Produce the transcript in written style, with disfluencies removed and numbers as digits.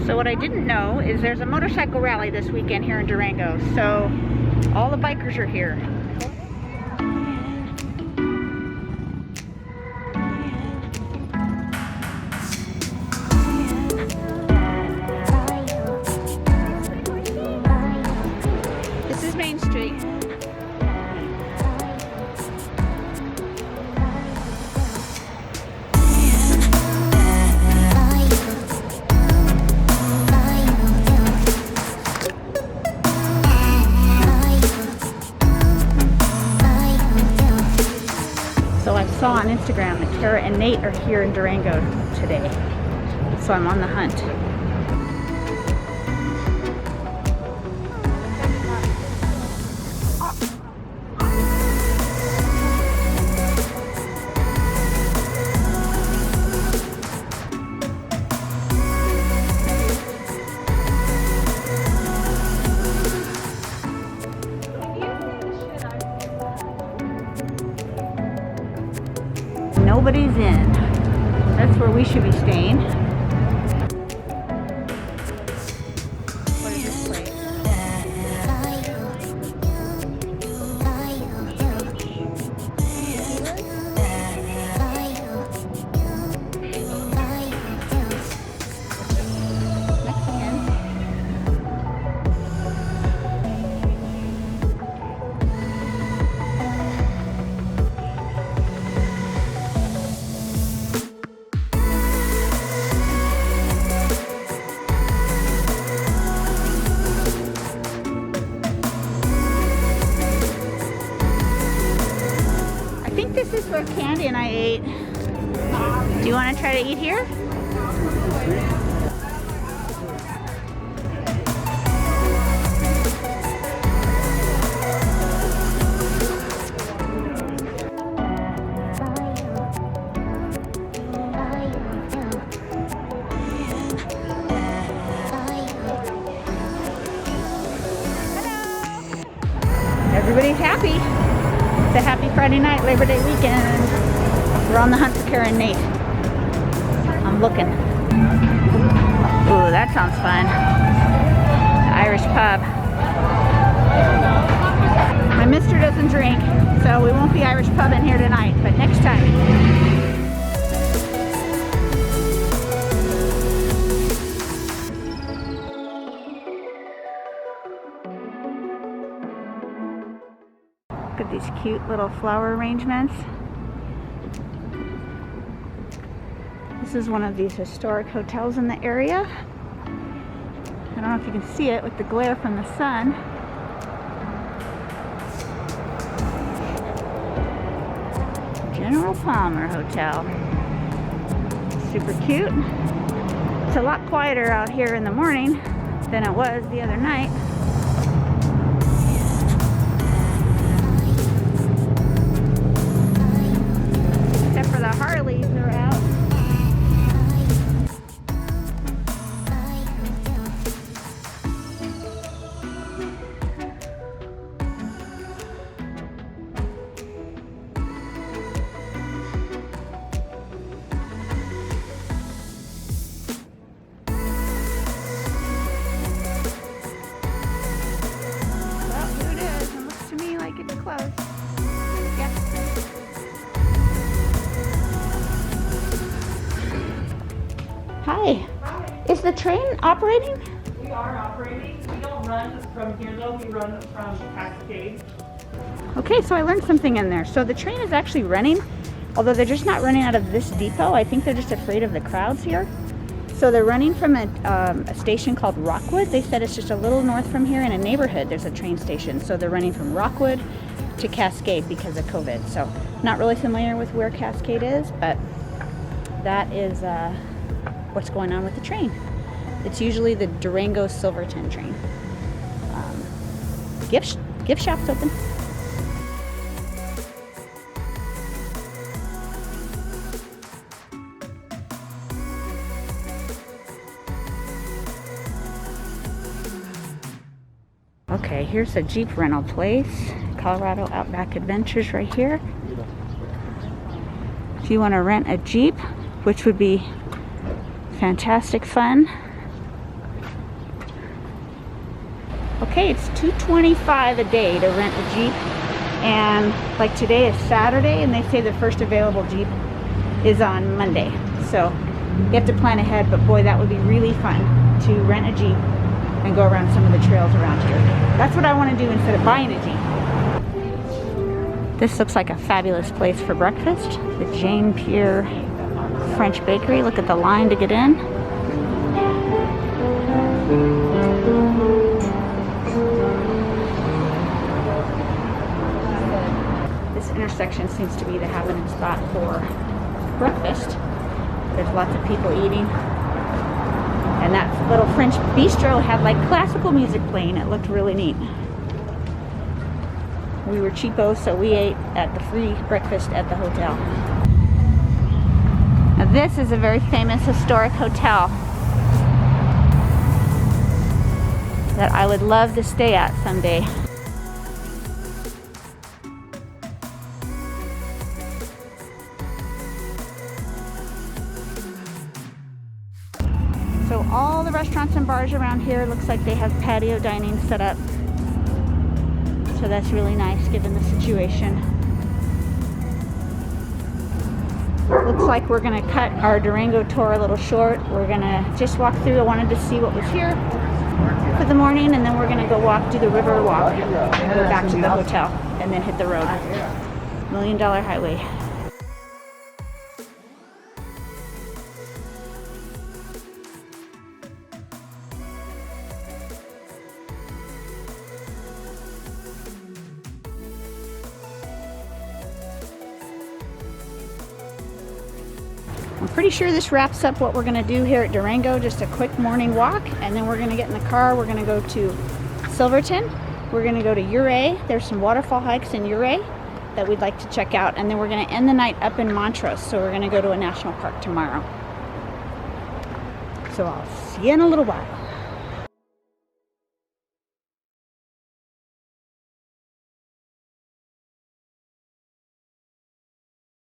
So what I didn't know is there's a motorcycle rally this weekend here in Durango. So all the bikers are here. This is Main Street. So I saw on Instagram that Kara and Nate are here in Durango today. So I'm on the hunt. Nobody's in. That's where we should be staying. What is this place? This is where Candy and I ate. Do you want to try to eat here? Everybody's happy. It's a happy Friday night, Labor Day weekend. We're on the hunt for Kara and Nate. I'm looking. Ooh, that sounds fun. The Irish pub. My mister doesn't drink, so we won't be Irish pubbing here tonight, but next time. Look at these cute little flower arrangements. This is one of these historic hotels in the area. I don't know if you can see it with the glare from the sun. General Palmer Hotel. Super cute. It's a lot quieter out here in the morning than it was the other night. The Harleys are out. Well, here it is. It looks to me like it's closed. Yep. Hi. Hi. Is the train operating? We are operating. We don't run from here though, we run from Cascade. Okay, so I learned something in there. So the train is actually running, although they're just not running out of this depot. I think they're just afraid of the crowds here. So they're running from a station called Rockwood. They said it's just a little north from here in a neighborhood. There's a train station. So they're running from Rockwood to Cascade because of COVID. So not really familiar with where Cascade is, but that is what's going on with the train. It's usually the Durango Silverton train. Gift shop's open. Okay, here's a Jeep rental place. Colorado Outback Adventures right here. If you want to rent a Jeep, which would be fantastic fun, Okay, it's $225 a day to rent a Jeep, and like today is Saturday, and they say the first available Jeep is on Monday. So you have to plan ahead, but boy, that would be really fun to rent a Jeep and go around some of the trails around here. That's what I want to do instead of buying a Jeep. This looks like a fabulous place for breakfast. The Jane Pierre French Bakery. Look at the line to get in. This intersection seems to be the happening spot for breakfast. There's lots of people eating. And that little French bistro had like classical music playing. It looked really neat. We were cheapos, so we ate at the free breakfast at the hotel. Now this is a very famous historic hotel that I would love to stay at someday. So all the restaurants and bars around here looks like they have patio dining set up. So that's really nice given the situation. Looks like we're gonna cut our Durango tour a little short. We're gonna just walk through. I wanted to see what was here for the morning, and then we're gonna go do the river walk, go back to the hotel, and then hit the road. $1 Million Highway. I'm pretty sure this wraps up what we're going to do here at Durango. Just a quick morning walk, and then we're going to get in the car. We're going to go to Silverton. We're going to go to Ouray. There's some waterfall hikes in Ouray that we'd like to check out, and then we're going to end the night up in Montrose. So we're going to go to a national park tomorrow. So I'll see you in a little while.